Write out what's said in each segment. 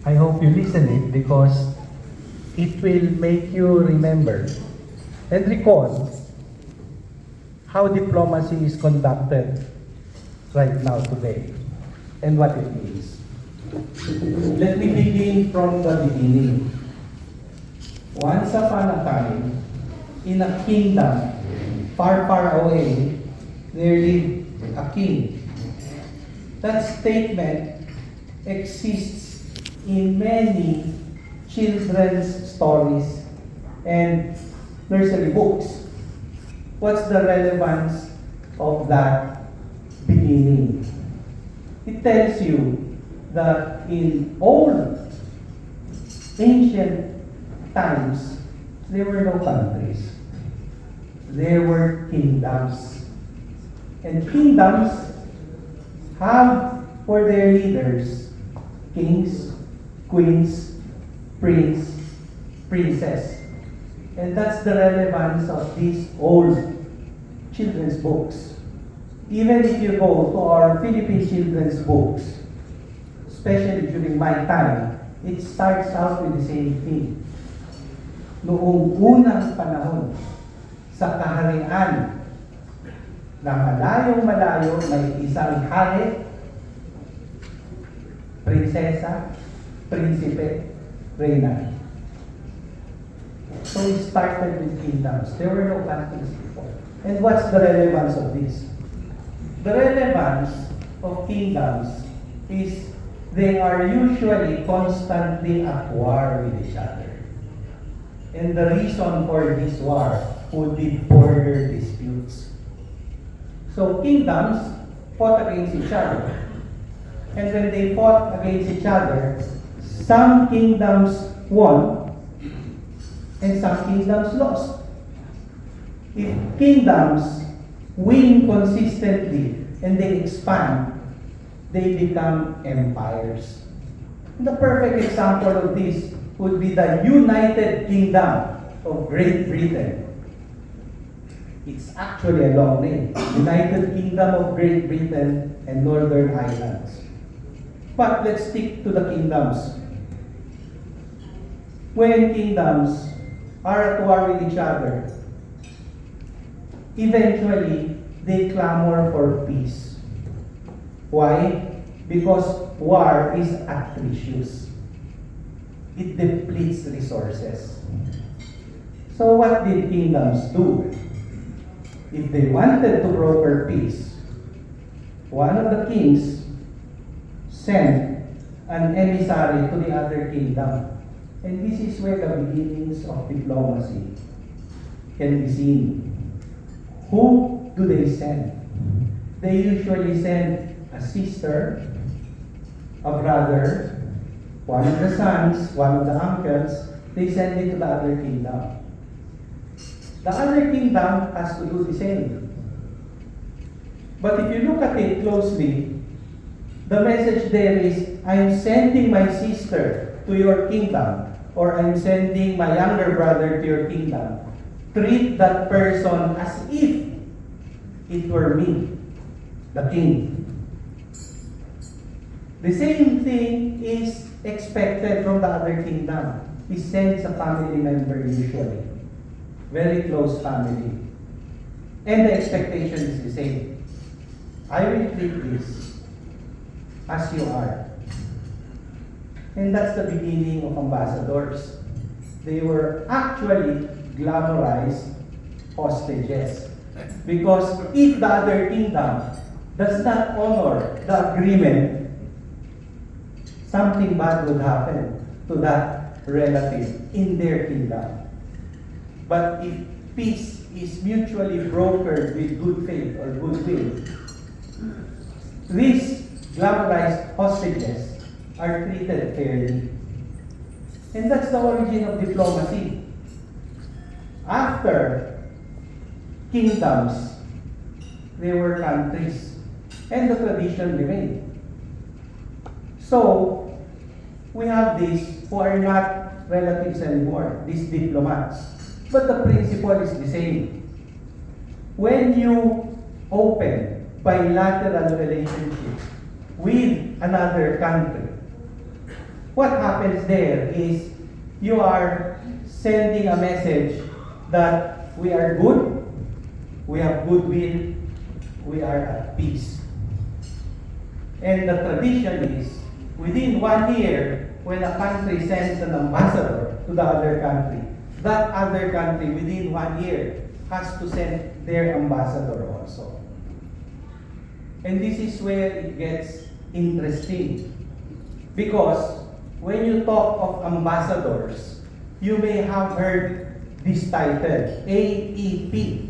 I hope you listen it because it will make you remember and recall how diplomacy is conducted right now today and what it means. Let me begin from the beginning. Once upon a time, in a kingdom far, far away, there lived a king. That statement exists in many children's stories and nursery books. What's the relevance of that beginning? It tells you that in old, ancient times, there were no countries. There were kingdoms. And kingdoms have for their leaders kings, queens, prince, princess. And that's the relevance of these old children's books. Even if you go to our Philippine children's books, especially during my time, it starts out with the same thing. Noong unang panahon, sa kaharian na malayong-malayo, may isang hari, prinsesa, prinsipe, reyna. So it started with kingdoms. There were no countries before. And what's the relevance of this? The relevance of kingdoms is they are usually constantly at war with each other. And the reason for this war would be border disputes. So kingdoms fought against each other. And when they fought against each other, some kingdoms won and some kingdoms lost. If kingdoms win consistently and they expand, they become empires. The perfect example of this would be the United Kingdom of Great Britain. It's actually a long name. United Kingdom of Great Britain and Northern Islands. But let's stick to the kingdoms. When kingdoms are at war with each other, eventually they clamor for peace. Why? Because war is atrocious. It depletes resources. So what did kingdoms do? If they wanted to broker peace, one of the kings sent an emissary to the other kingdom. And this is where the beginnings of diplomacy can be seen. Who do they send? They usually send a sister, a brother, one of the sons, one of the uncles. They send it to the other kingdom. The other kingdom has to do the same. But if you look at it closely, the message there is, I'm sending my sister to your kingdom, or I'm sending my younger brother to your kingdom. Treat that person as if it were me, the king. The same thing is expected from the other kingdom. He sends a family member usually. Very close family. And the expectation is the same. I will treat this as you are. And that's the beginning of ambassadors. They were actually glamorized hostages. Because if the other kingdom does not honor the agreement, something bad would happen to that relative in their kingdom. But if peace is mutually brokered with good faith or goodwill, these glamorized hostages are treated fairly. And that's the origin of diplomacy. After kingdoms, there were countries, and the tradition remained. So, we have these who are not relatives anymore, these diplomats. But the principle is the same. When you open bilateral relationships with another country, what happens there is you are sending a message that we are good, we have goodwill, we are at peace. And the tradition is, within 1 year, when a country sends an ambassador to the other country, that other country within 1 year has to send their ambassador also. And this is where it gets interesting. Because when you talk of ambassadors, you may have heard this title, AEP,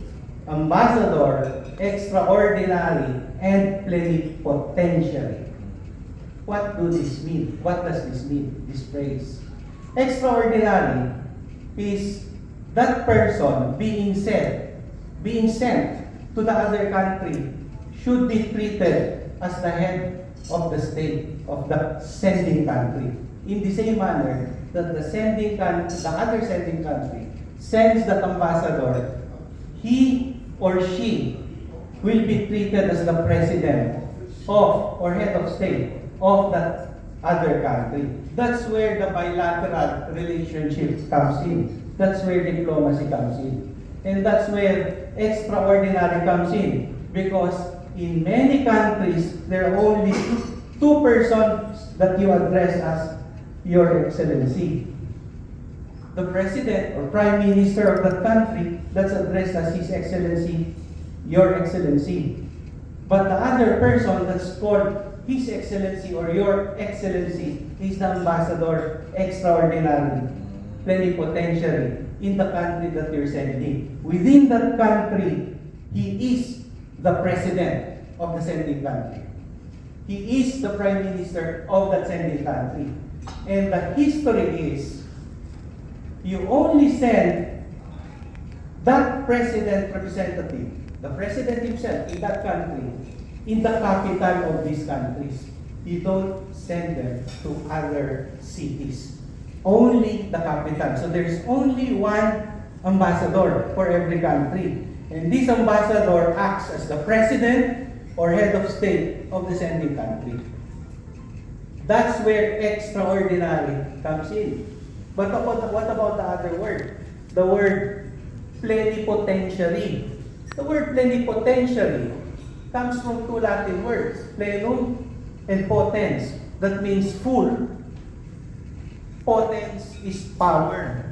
Ambassador, Extraordinary, and Plenipotentiary. What do this mean? What does this mean, this phrase? Extraordinary is that person being sent to the other country should be treated as the head of the state, of the sending country. In the same manner that the other sending country sends that ambassador, he or she will be treated as the president of or head of state of that other country. That's where the bilateral relationship comes in. That's where diplomacy comes in. And that's where extraordinary comes in. Because in many countries, there are only two persons that you address as Your Excellency. The President or Prime Minister of that country, that's addressed as His Excellency, Your Excellency. But the other person that's called His Excellency or Your Excellency is the Ambassador Extraordinary, Plenipotentiary in the country that you're sending. Within that country, he is the President of the sending country. He is the Prime Minister of that sending country. And the history is, you only send that President representative, the President himself in that country, in the capital of these countries. You don't send them to other cities. Only the capital. So there's only one ambassador for every country. And this ambassador acts as the president or head of state of the sending country. That's where extraordinary comes in. But what about the other word? The word plenipotentiary. The word plenipotentiary comes from two Latin words, plenum and potens. That means full. Potens is power.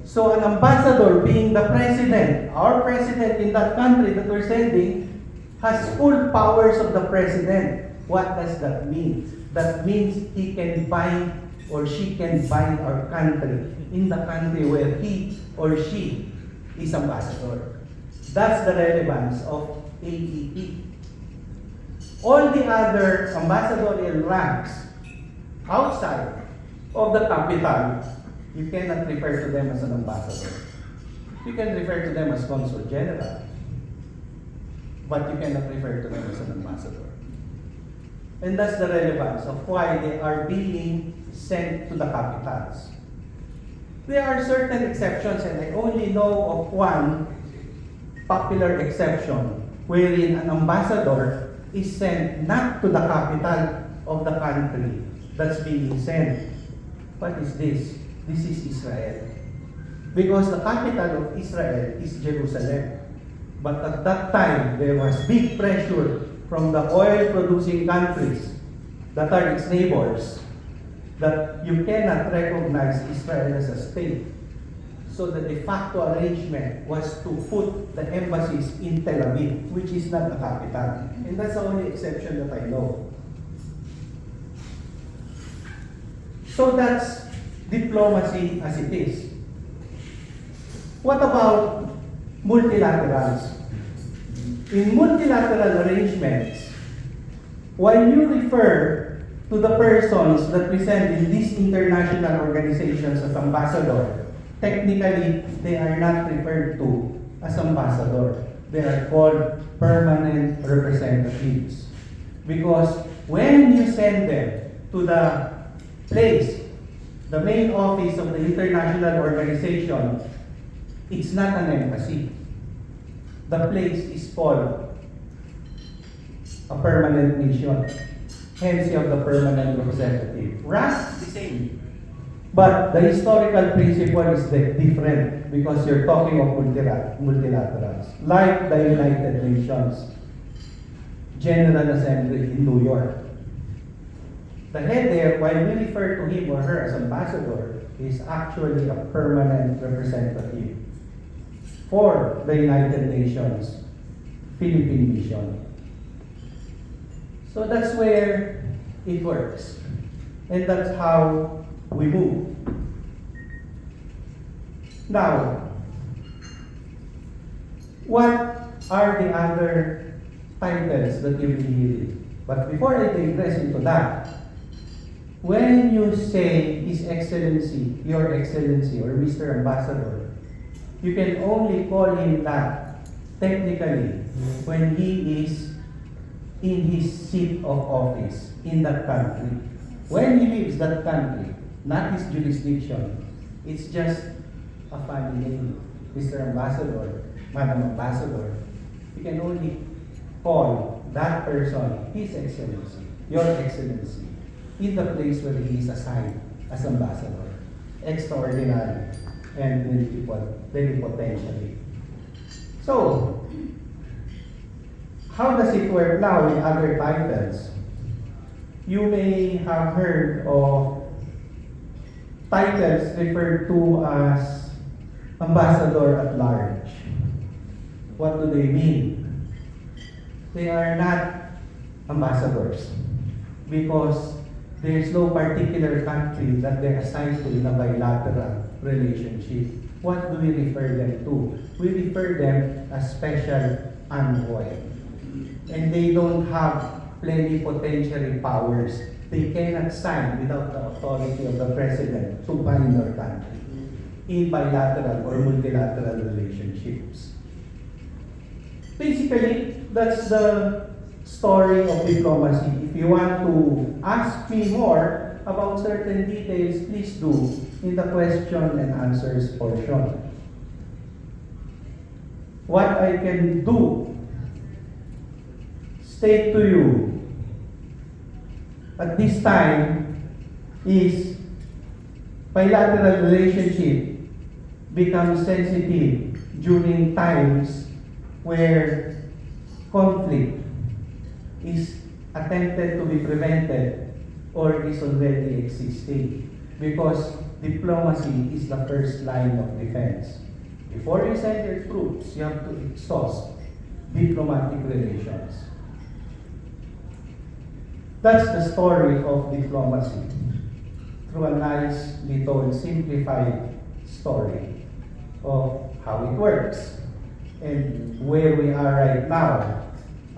So an ambassador, being the president, our president in that country that we're sending, has full powers of the president. What does that mean? That means he can bind or she can bind our country in the country where he or she is ambassador. That's the relevance of AEP. All the other ambassadorial ranks outside of the capital, you cannot refer to them as an ambassador. You can refer to them as consul general, but you cannot refer to them as an ambassador. And that's the relevance of why they are being sent to the capitals. There are certain exceptions, and I only know of one popular exception wherein an ambassador is sent not to the capital of the country that's being sent. What is this? This is Israel. Because the capital of Israel is Jerusalem. But at that time, there was big pressure from the oil-producing countries that are its neighbors that you cannot recognize Israel as a state. So the de facto arrangement was to put the embassies in Tel Aviv, which is not the capital. And that's the only exception that I know. So that's diplomacy as it is. What about multilaterals? In multilateral arrangements, while you refer to the persons that present in these international organizations as ambassador, technically, they are not referred to as ambassador. They are called permanent representatives. Because when you send them to the place, the main office of the international organization, it's not an embassy. The place is called a permanent mission. Hence, you have the permanent representative. Rank, The same. but the historical principle is different because you're talking of multilaterals. Like the United Nations General Assembly in New York. The head there, while we refer to him or her as ambassador, is actually a permanent representative for the United Nations Philippine Mission. So that's where it works. And that's how we move. Now, what are the other titles that you'll be hearing? But before I digress into that, when you say His Excellency, Your Excellency, or Mr. Ambassador, you can only call him that technically when he is in his seat of office in that country. When he leaves that country, not his jurisdiction, it's just a funny name. Mr. Ambassador, Madam Ambassador. You can only call that person His Excellency, Your Excellency, in the place where he is assigned as ambassador. Extraordinary and plenipotentiary. So, how does it work now with other titles? You may have heard of titles referred to as ambassador at large. What do they mean? They are not ambassadors because there is no particular country that they're assigned to in a bilateral relationship. What do we refer them to? We refer them as special envoy. And they don't have plenipotentiary powers. They cannot sign without the authority of the president to bind their country in bilateral or multilateral relationships. Basically, that's the story of diplomacy. If you want to ask me more about certain details, please do in the question and answers portion. What I can do, state to you at this time is bilateral relationship becomes sensitive during times where conflict is attempted to be prevented or is already existing, because diplomacy is the first line of defense. Before you send your troops, you have to exhaust diplomatic relations. That's the story of diplomacy through a nice little simplified story of how it works and where we are right now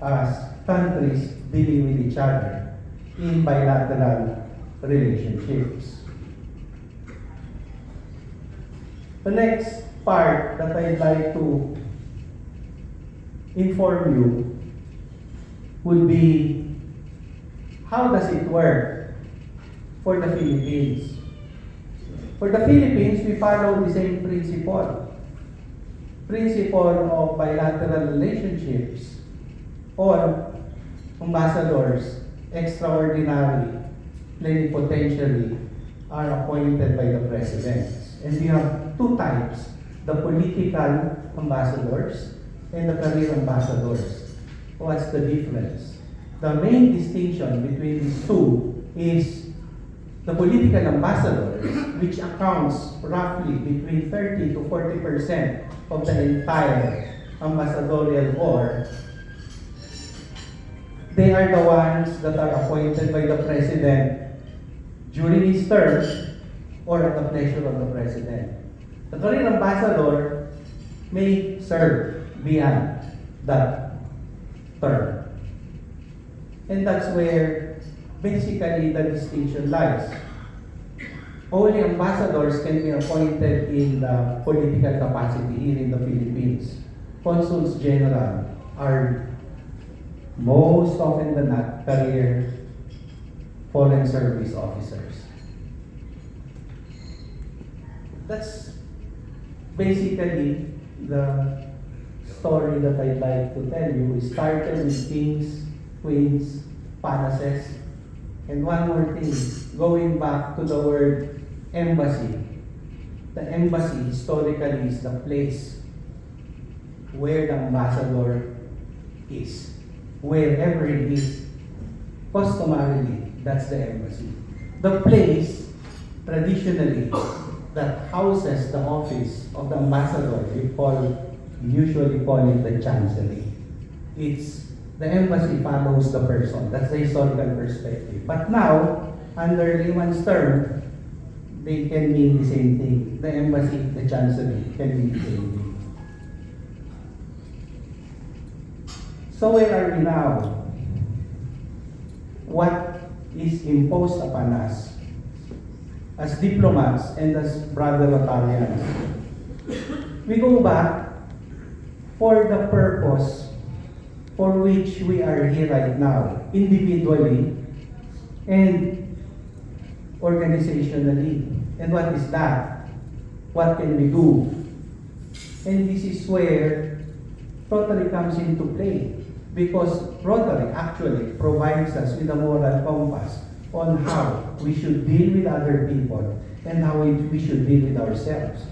as countries dealing with each other in bilateral relationships. The next part that I'd like to inform you would be, how does it work for the Philippines? For the Philippines, we follow the same principle of bilateral relationships or ambassadors, extraordinary, plenipotentiary, are appointed by the presidents. And we have two types, the political ambassadors and the career ambassadors. What's the difference? The main distinction between these two is the political ambassadors, which accounts roughly between 30 to 40% of the entire ambassadorial corps. They are the ones that are appointed by the president during his term or at the pleasure of the president. The career ambassador may serve beyond that term. And that's where basically the distinction lies. Only ambassadors can be appointed in the political capacity here in the Philippines. Consuls general are most often than not career foreign service officers. That's basically the story that I'd like to tell you. We started with kings, queens, palaces, And one more thing, going back to the word embassy. The embassy historically is the place where the ambassador is. Wherever he is, customarily, that's the embassy. The place, traditionally, that houses the office of the ambassador, usually call it the chancellery. It's the embassy follows the person. That's the historical perspective. But now, under layman's term, they can mean the same thing. The embassy, the chancellery can mean the same thing. So where are we now? What is imposed upon us as diplomats and as brother Rotarians? We go back for the purpose for which we are here right now, individually and organizationally. And what is that? What can we do? And this is where Rotary comes into play, because Rotary actually provides us with a moral compass on how we should deal with other people and how we should deal with ourselves.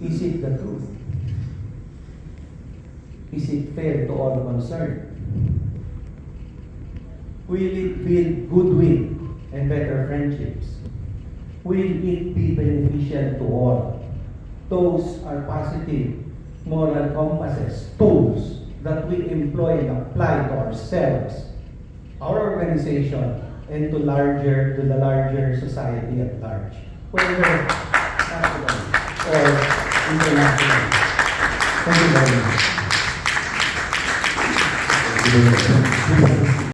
Is it the truth? Is it fair to all concerned? Will it build goodwill and better friendships? Will it be beneficial to all? Those are positive moral compasses, tools that we employ and apply to ourselves, our organization, and to the larger society at large, whether national or international. Thank you very much.